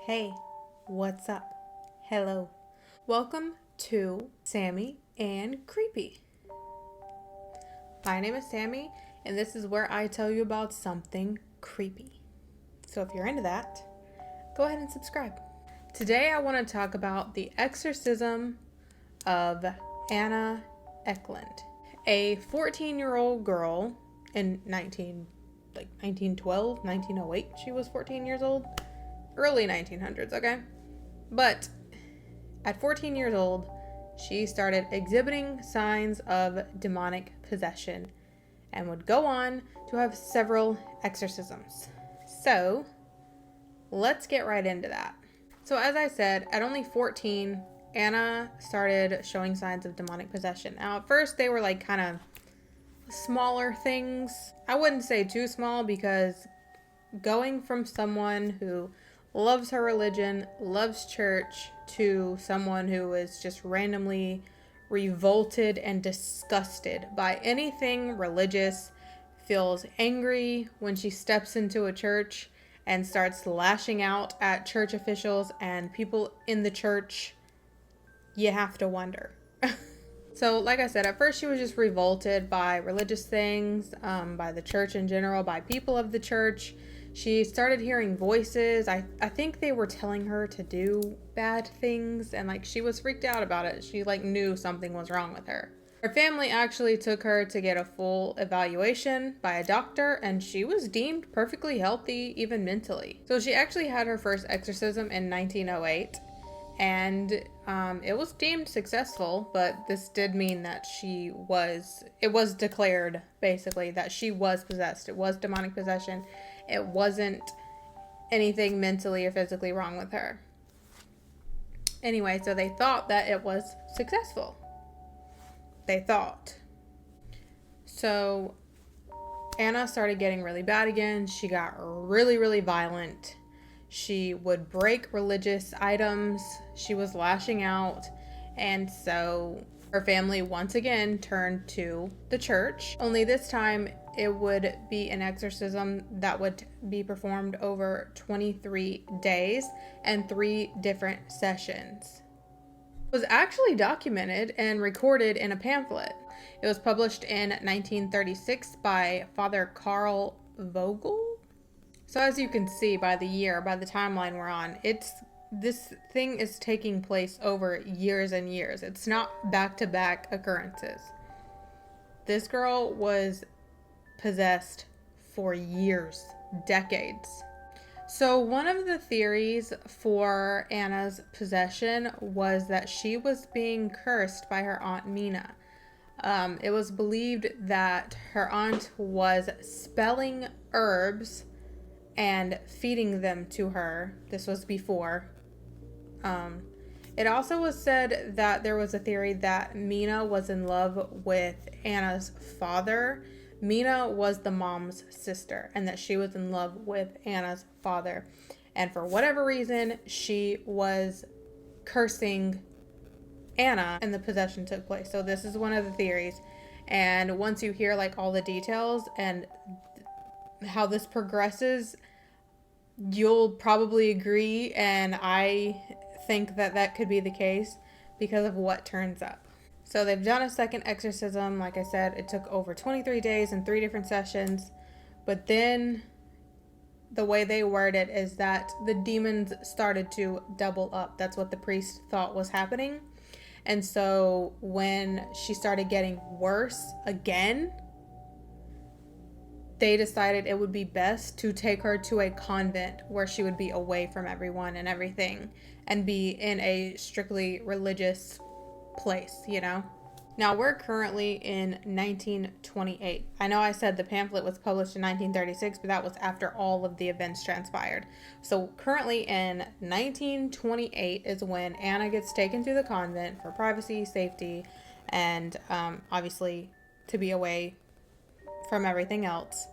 Hey, what's up? Hello. Welcome to Sammy and Creepy. My name is Sammy, and this is where I tell you about something creepy. So if you're into that, go ahead and subscribe. Today I want to talk about the Exorcism of Anna Ecklund, a 14-year-old girl in 1912, 1908. She was 14 years old. Early 1900s, okay? But at 14 years old, she started exhibiting signs of demonic possession and would go on to have several exorcisms. So, let's get right into that. So, as I said, at only 14, Anna started showing signs of demonic possession. Now, at first, they were like kind of smaller things. I wouldn't say too small, because going from someone who loves her religion, loves church, to someone who is just randomly revolted and disgusted by anything religious, feels angry when she steps into a church and starts lashing out at church officials and people in the church, you have to wonder. So, like I said, at first she was just revolted by religious things, by the church in general, by people of the church. She started hearing voices. I think they were telling her to do bad things, and she was freaked out about it. She knew something was wrong with her. Her family actually took her to get a full evaluation by a doctor, and she was deemed perfectly healthy, even mentally. So she actually had her first exorcism in 1908, and it was deemed successful, but this did mean that it was declared basically that she was possessed. It was demonic possession. It wasn't anything mentally or physically wrong with her. Anyway, so they thought that it was successful. They thought. So Anna started getting really bad again. She got really, really violent. She would break religious items. She was lashing out. And so her family once again turned to the church. Only this time it would be an exorcism that would be performed over 23 days and 3 different sessions. It was actually documented and recorded in a pamphlet. It was published in 1936 by Father Carl Vogel. So as you can see by the timeline we're on, this thing is taking place over years and years. It's not back-to-back occurrences. This girl was possessed for years, decades. So one of the theories for Anna's possession was that she was being cursed by her Aunt Mina. It was believed that her aunt was spelling herbs and feeding them to her. This was before. It also was said that there was a theory that Mina was in love with Anna's father. Mina was the mom's sister, and that she was in love with Anna's father. And for whatever reason, she was cursing Anna, and the possession took place. So this is one of the theories. And once you hear all the details and how this progresses, you'll probably agree, and I think that could be the case because of what turns up. So they've done a second exorcism. Like I said, it took over 23 days and 3 different sessions. But then the way they word it is that the demons started to double up. That's what the priest thought was happening. And so when she started getting worse again, they decided it would be best to take her to a convent where she would be away from everyone and everything and be in a strictly religious place, Now, we're currently in 1928. I know I said the pamphlet was published in 1936, but that was after all of the events transpired. So currently in 1928 is when Anna gets taken to the convent for privacy, safety, and obviously to be away from everything else,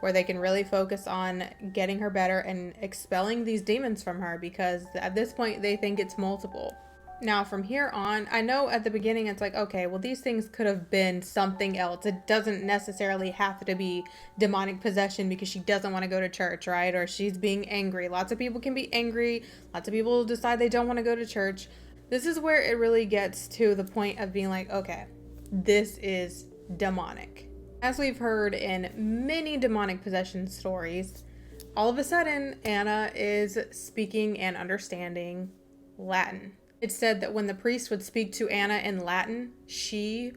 where they can really focus on getting her better and expelling these demons from her, because at this point they think it's multiple. Now, from here on, I know at the beginning it's like, okay, well, these things could have been something else. It doesn't necessarily have to be demonic possession because she doesn't want to go to church, right? Or she's being angry. Lots of people can be angry. Lots of people decide they don't want to go to church. This is where it really gets to the point of being like, okay, this is demonic. As we've heard in many demonic possession stories, all of a sudden, Anna is speaking and understanding Latin. It said that when the priest would speak to Anna in Latin, she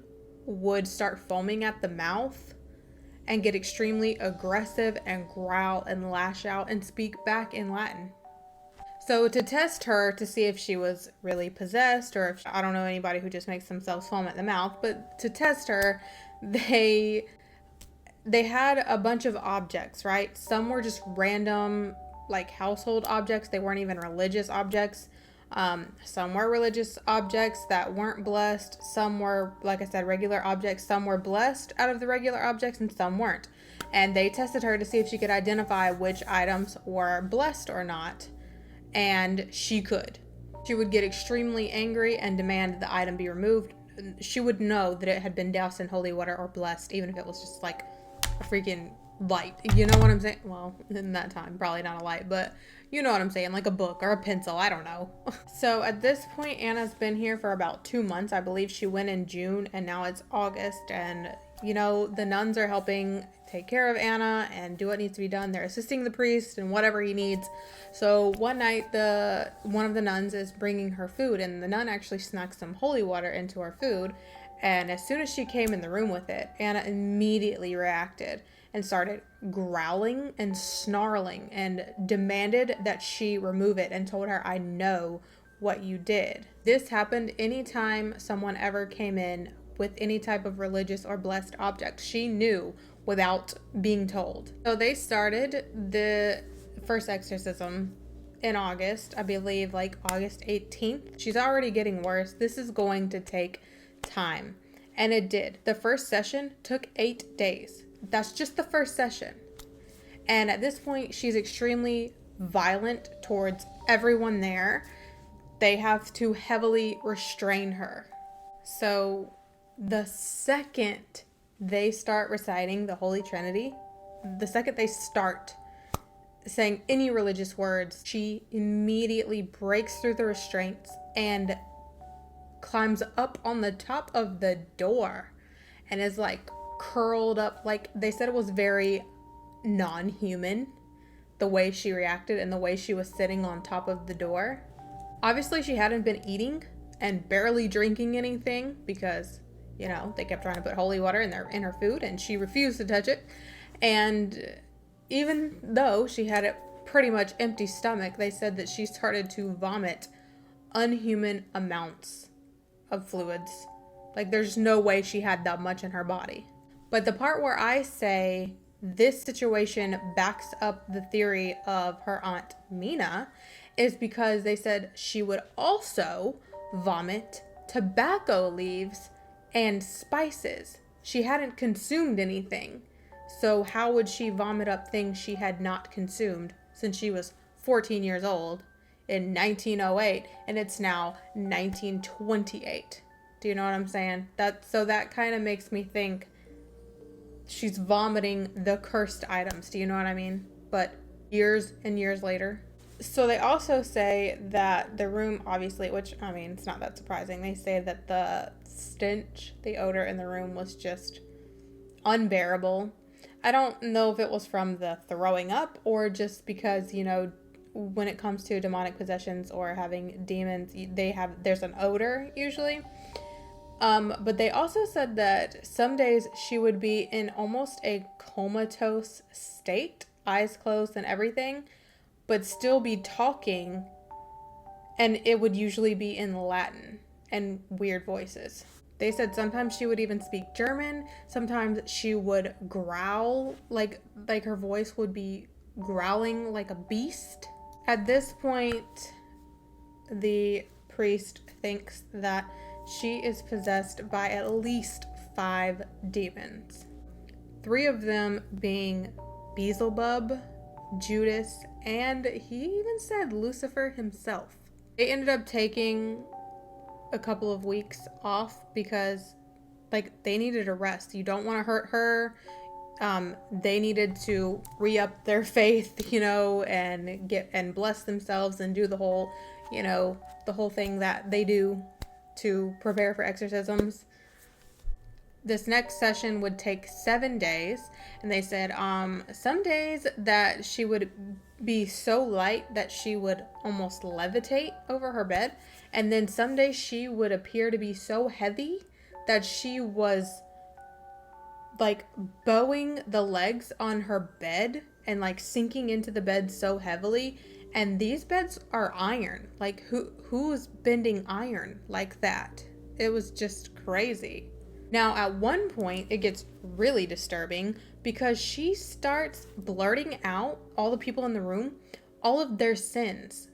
would start foaming at the mouth and get extremely aggressive and growl and lash out and speak back in Latin. So to test her to see if she was really possessed, or if, I don't know anybody who just makes themselves foam at the mouth, but to test her, they had a bunch of objects, right? Some were just random, like, household objects. They weren't even religious objects. Some were religious objects that weren't blessed. Some were, like I said, regular objects. Some were blessed out of the regular objects and some weren't. And they tested her to see if she could identify which items were blessed or not. And she could. She would get extremely angry and demand the item be removed. She would know that it had been doused in holy water or blessed, even if it was just like a freaking light. You know what I'm saying? Well, in that time, probably not a light, but you know what I'm saying, like a book or a pencil, I don't know. So at this point, Anna's been here for about 2 months. I believe she went in June and now it's August, and you know, the nuns are helping take care of Anna and do what needs to be done. They're assisting the priest and whatever he needs. So one night, one of the nuns is bringing her food, and the nun actually snuck some holy water into her food. And as soon as she came in the room with it, Anna immediately reacted and started growling and snarling and demanded that she remove it and told her, "I know what you did." This happened anytime someone ever came in with any type of religious or blessed object. She knew without being told. So they started the first exorcism in August, I believe, like August 18th. She's already getting worse. This is going to take time. And it did. The first session took 8 days. That's just the first session. And at this point, she's extremely violent towards everyone there. They have to heavily restrain her. So the second they start reciting the Holy Trinity, the second they start saying any religious words, she immediately breaks through the restraints and climbs up on the top of the door and is like curled up. Like, they said it was very non-human, the way she reacted and the way she was sitting on top of the door. Obviously, she hadn't been eating and barely drinking anything because, you know, they kept trying to put holy water in her food and she refused to touch it. And even though she had a pretty much empty stomach, they said that she started to vomit unhuman amounts of fluids. Like, there's no way she had that much in her body. But the part where I say this situation backs up the theory of her aunt Mina is because they said she would also vomit tobacco leaves and spices. She hadn't consumed anything. So how would she vomit up things she had not consumed since she was 14 years old in 1908 and it's now 1928? Do you know what I'm saying? That kind of makes me think she's vomiting the cursed items. Do you know what I mean? But years and years later. So they also say that the room, obviously, which, I mean, it's not that surprising. They say that the stench, the odor in the room was just unbearable. I don't know if it was from the throwing up or just because, you know, when it comes to demonic possessions or having demons, there's an odor usually. But they also said that some days she would be in almost a comatose state, eyes closed and everything, but still be talking, and it would usually be in Latin and weird voices. They said sometimes she would even speak German. Sometimes she would growl, like her voice would be growling like a beast. At this point, the priest thinks that she is possessed by at least 5 demons. 3 of them being Beelzebub, Judas, and he even said Lucifer himself. They ended up taking a couple of weeks off because like they needed a rest. You don't want to hurt her. They needed to re-up their faith, and bless themselves and do the whole, the whole thing that they do to prepare for exorcisms. This next session would take 7 days, and they said some days that she would be so light that she would almost levitate over her bed, and then some days she would appear to be so heavy that she was like bowing the legs on her bed and like sinking into the bed so heavily. And these beds are iron. Like who's bending iron like that? It was just crazy. Now at one point it gets really disturbing because she starts blurting out, all the people in the room, all of their sins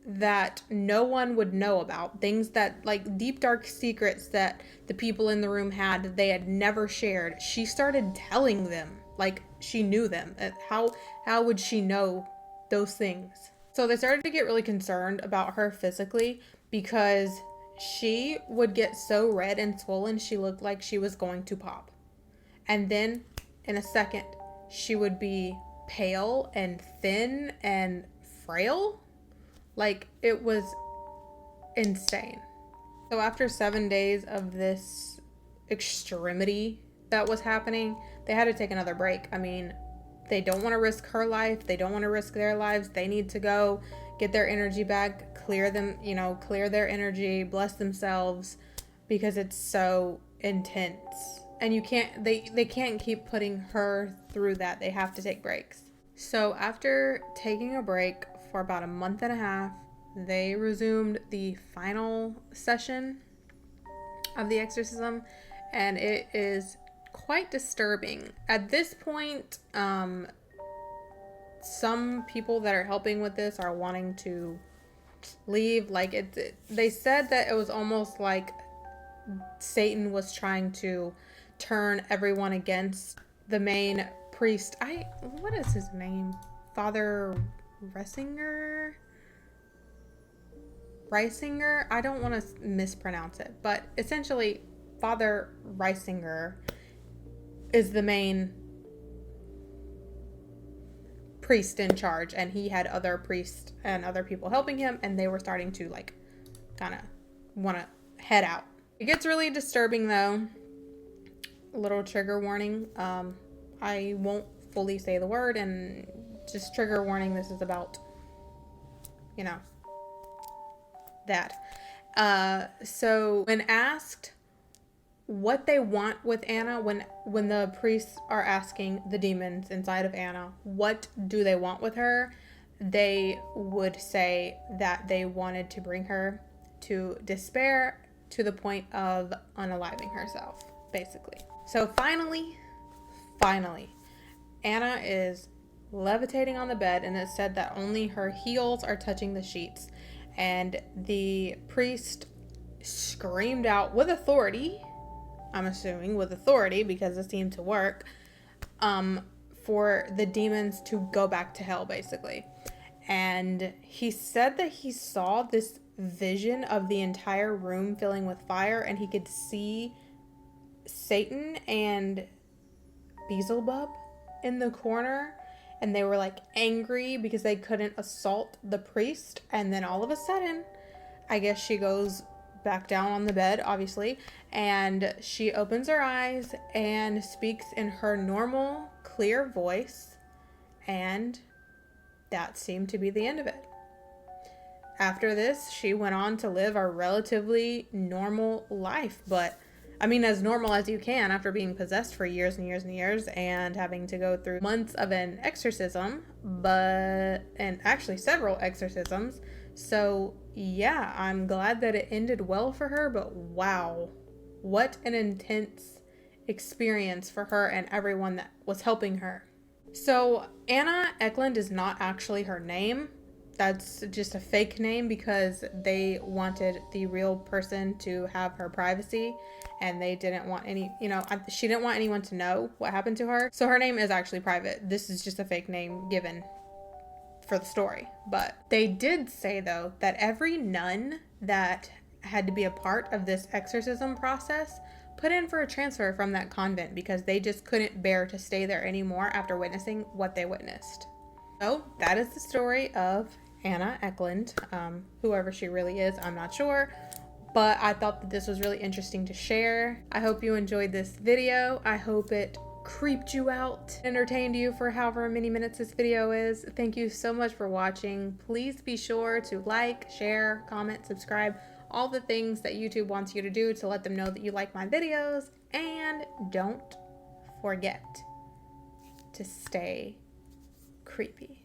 that no one would know about, things that like deep dark secrets that the people in the room had that they had never shared. She started telling them like she knew them. How would she know those things? So they started to get really concerned about her physically because she would get so red and swollen she looked like she was going to pop, and then in a second she would be pale and thin and frail. Like, it was insane. So after 7 days of this extremity that was happening, they had to take another break. I mean, they don't want to risk her life. They don't want to risk their lives. They need to go get their energy back, clear their energy, bless themselves, because it's so intense. And they can't keep putting her through that. They have to take breaks. So after taking a break for about a month and a half, they resumed the final session of the exorcism, and it is quite disturbing. At this point, some people that are helping with this are wanting to leave. Like they said that it was almost like Satan was trying to turn everyone against the main priest. What is his name? Father Reisinger? I don't want to mispronounce it, but essentially Father Reisinger is the main priest in charge, and he had other priests and other people helping him, and they were starting to like kind of want to head out. It gets really disturbing though. A little trigger warning. I won't fully say the word, and just trigger warning, this is about, that. So when asked what they want with Anna, when the priests are asking the demons inside of Anna, what do they want with her? They would say that they wanted to bring her to despair to the point of unaliving herself, basically. So finally, Anna is levitating on the bed, and it said that only her heels are touching the sheets. And the priest screamed out with authority, I'm assuming with authority because it seemed to work, for the demons to go back to hell, basically. And he said that he saw this vision of the entire room filling with fire, and he could see Satan and Beelzebub in the corner, and they were like angry because they couldn't assault the priest. And then all of a sudden, I guess she goes back down on the bed, obviously, and she opens her eyes and speaks in her normal, clear voice, and that seemed to be the end of it. After this, she went on to live a relatively normal life, but I mean, as normal as you can after being possessed for years and years and years and having to go through months of an exorcism, and actually several exorcisms. So yeah, I'm glad that it ended well for her, but wow, what an intense experience for her and everyone that was helping her. So Anna Ecklund is not actually her name. That's just a fake name because they wanted the real person to have her privacy, and they didn't want she didn't want anyone to know what happened to her. So her name is actually private. This is just a fake name given for the story. But they did say though that every nun that had to be a part of this exorcism process put in for a transfer from that convent because they just couldn't bear to stay there anymore after witnessing what they witnessed. So that is the story of Anna Ecklund. Whoever she really is, I'm not sure, but I thought that this was really interesting to share. I hope you enjoyed this video. I hope it creeped you out, entertained you for however many minutes this video is. Thank you so much for watching. Please be sure to like, share, comment, subscribe, all the things that YouTube wants you to do to let them know that you like my videos. And don't forget to stay creepy.